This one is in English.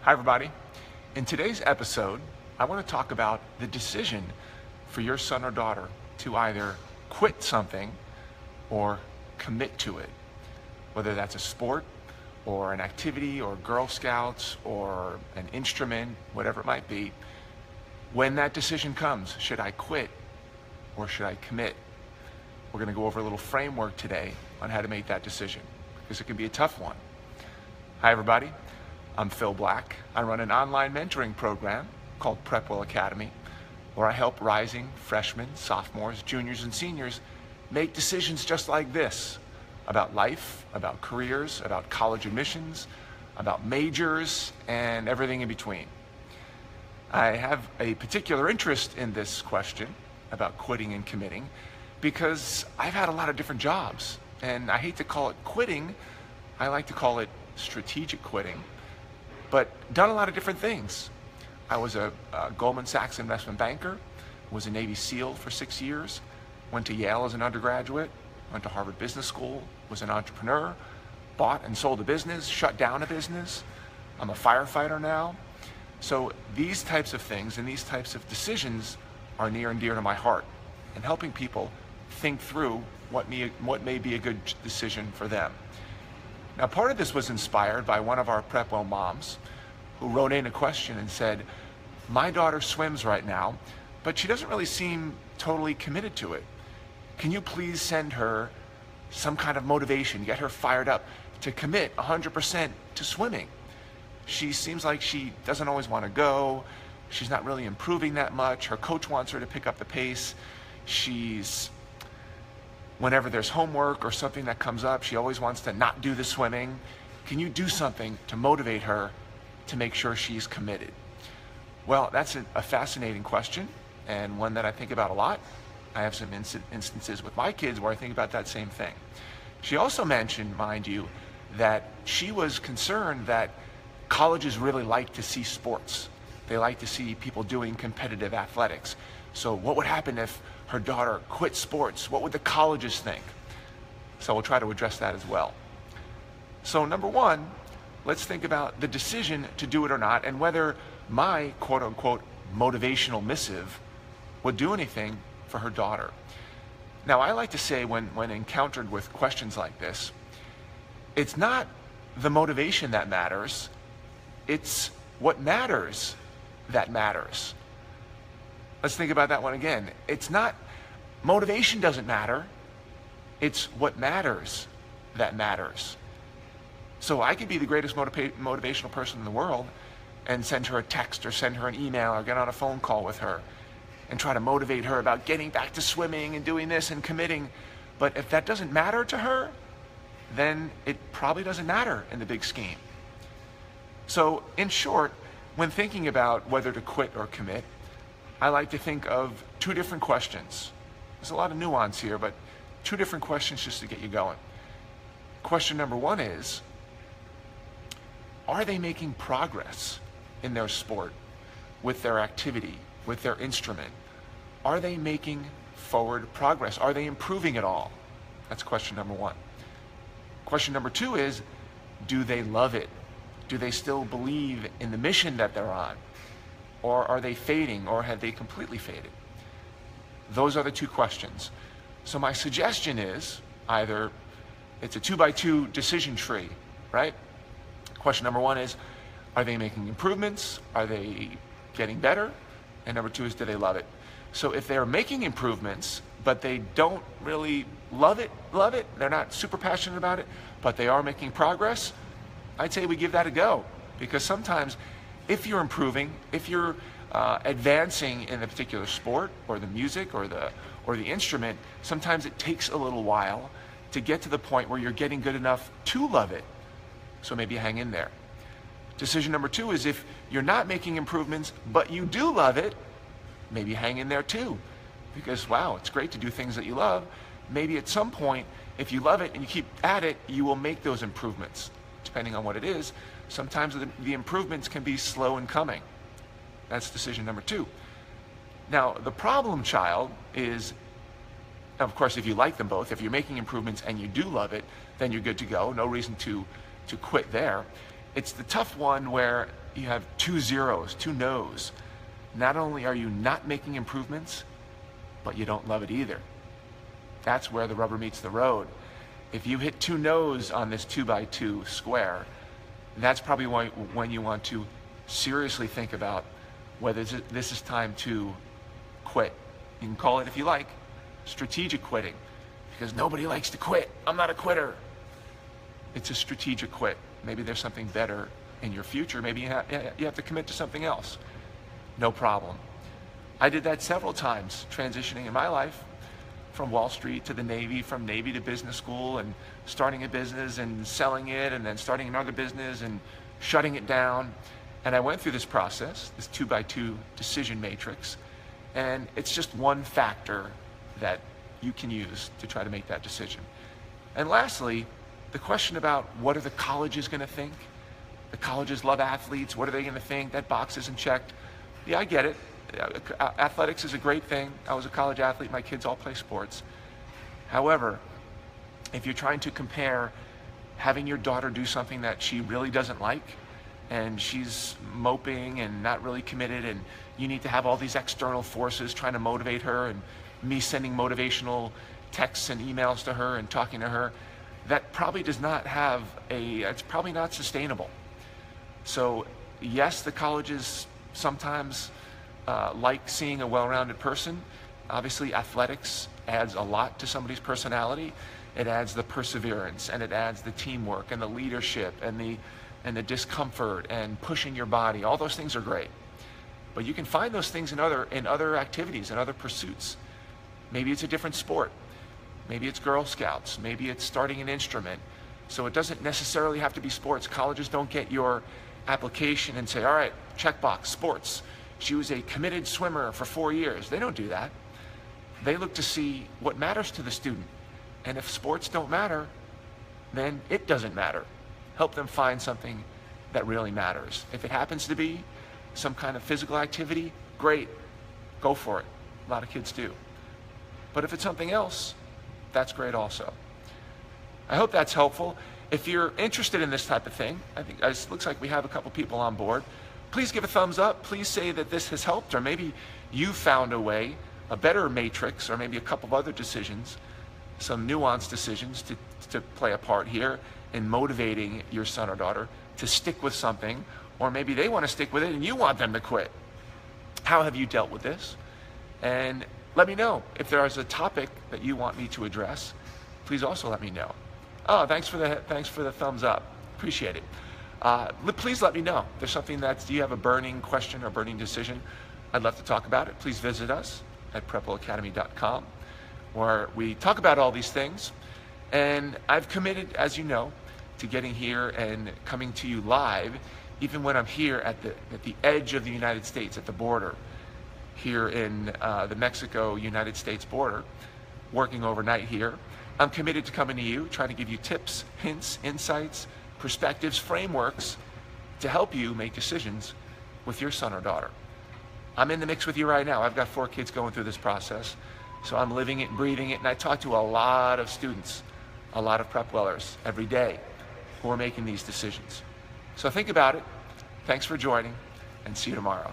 Hi everybody. In today's episode, I want to talk about the decision for your son or daughter to either quit something or commit to it. Whether that's a sport or an activity or Girl Scouts or an instrument, whatever it might be. When that decision comes, should I quit or should I commit? We're going to go over a little framework today on how to make that decision because it can be a tough one. Hi everybody, I'm Phil Black. I run an online mentoring program called PrepWell Academy where I help rising freshmen, sophomores, juniors, and seniors make decisions just like this about life, about careers, about college admissions, about majors, and everything in between. I have a particular interest in this question about quitting and committing because I've had a lot of different jobs, and I hate to call it quitting. I like to call it strategic quitting, but done a lot of different things. I was a Goldman Sachs investment banker, was a Navy SEAL for 6 years, went to Yale as an undergraduate, went to Harvard Business School, was an entrepreneur, bought and sold a business, shut down a business. I'm a firefighter now. So these types of things and these types of decisions are near and dear to my heart, and helping people think through what may be a good decision for them. Now, part of this was inspired by one of our PrepWell moms who wrote in a question and said, my daughter swims right now, but she doesn't really seem totally committed to it. Can you please send her some kind of motivation, get her fired up to commit 100% to swimming? She seems like she doesn't always want to go. She's not really improving that much. Her coach wants her to pick up the pace. Whenever there's homework or something that comes up, she always wants to not do the swimming. Can you do something to motivate her to make sure she's committed? Well, that's a fascinating question, and one that I think about a lot. I have some instances with my kids where I think about that same thing. She also mentioned, mind you, that she was concerned that colleges really like to see sports. They like to see people doing competitive athletics. So what would happen if her daughter quit sports? What would the colleges think? So we'll try to address that as well. So number one, let's think about the decision to do it or not, and whether my quote-unquote motivational missive would do anything for her daughter. Now, I like to say when encountered with questions like this, it's not the motivation that matters, it's what matters that matters. Let's think about that one again. It's not, motivation doesn't matter, it's what matters that matters. So I could be the greatest motivational person in the world and send her a text or send her an email or get on a phone call with her and try to motivate her about getting back to swimming and doing this and committing. But if that doesn't matter to her, then it probably doesn't matter in the big scheme. So in short, when thinking about whether to quit or commit, I like to think of two different questions. There's a lot of nuance here, but two different questions just to get you going. Question number one is, are they making progress in their sport, with their activity, with their instrument? Are they making forward progress? Are they improving at all? That's question number one. Question number two is, do they love it? Do they still believe in the mission that they're on? Or are they fading, or have they completely faded? Those are the two questions. So my suggestion is either it's a 2x2 decision tree, right? Question number one is, are they making improvements? Are they getting better? And number two is, do they love it? So if they're making improvements, but they don't really love it, they're not super passionate about it, but they are making progress, I'd say we give that a go. Because sometimes if you're improving, if you're advancing in a particular sport or the music or the instrument, sometimes it takes a little while to get to the point where you're getting good enough to love it. So maybe hang in there. Decision number two is, if you're not making improvements, but you do love it, maybe hang in there too. Because wow, it's great to do things that you love. Maybe at some point, if you love it and you keep at it, you will make those improvements. Depending on what it is, sometimes the improvements can be slow in coming. That's decision number two. Now, the problem child is, of course, if you like them both, if you're making improvements and you do love it, then you're good to go. No reason to quit there. It's the tough one where you have 2 zeros, 2 no's. Not only are you not making improvements, but you don't love it either. That's where the rubber meets the road. If you hit 2 no's on this 2x2 square, that's probably when you want to seriously think about whether this is time to quit. You can call it, if you like, strategic quitting, because nobody likes to quit. I'm not a quitter. It's a strategic quit. Maybe there's something better in your future. Maybe you have to commit to something else. No problem. I did that several times, transitioning in my life from Wall Street to the Navy, from Navy to business school, and starting a business and selling it, and then starting another business and shutting it down. And I went through this process, this 2x2 decision matrix, and it's just one factor that you can use to try to make that decision. And lastly, the question about what are the colleges going to think? The colleges love athletes. What are they going to think? That box isn't checked. Yeah, I get it. Athletics is a great thing. I was a college athlete. My kids all play sports. However, if you're trying to compare having your daughter do something that she really doesn't like, and she's moping and not really committed, and you need to have all these external forces trying to motivate her, and me sending motivational texts and emails to her and talking to her, that probably does not have it's probably not sustainable. So yes, the colleges sometimes like seeing a well-rounded person. Obviously, athletics adds a lot to somebody's personality. It adds the perseverance, and it adds the teamwork and the leadership and the discomfort and pushing your body. All those things are great. But you can find those things in other activities and other pursuits. Maybe it's a different sport. Maybe it's Girl Scouts. Maybe it's starting an instrument. So it doesn't necessarily have to be sports. Colleges don't get your application and say, all right, checkbox, sports. She was a committed swimmer for 4 years. They don't do that. They look to see what matters to the student. And if sports don't matter, then it doesn't matter. Help them find something that really matters. If it happens to be some kind of physical activity, great, go for it. A lot of kids do. But if it's something else, that's great also. I hope that's helpful. If you're interested in this type of thing, I think it looks like we have a couple people on board. Please give a thumbs up. Please say that this has helped, or maybe you found a way, a better matrix, or maybe a couple of other decisions, some nuanced decisions to play a part here in motivating your son or daughter to stick with something, or maybe they want to stick with it and you want them to quit. How have you dealt with this? And let me know. If there is a topic that you want me to address, please also let me know. Oh, thanks for the thumbs up. Appreciate it. Please let me know. If there's something do you have a burning question or burning decision? I'd love to talk about it. Please visit us at PrepWellAcademy.com, where we talk about all these things. And I've committed, as you know, to getting here and coming to you live, even when I'm here at the edge of the United States, at the border, here in the Mexico-United States border, working overnight here. I'm committed to coming to you, trying to give you tips, hints, insights, perspectives, frameworks to help you make decisions with your son or daughter. I'm in the mix with you right now. I've got 4 kids going through this process, so I'm living it and breathing it, and I talk to a lot of students, a lot of PrepWellers every day who are making these decisions. So think about it. Thanks for joining, and see you tomorrow.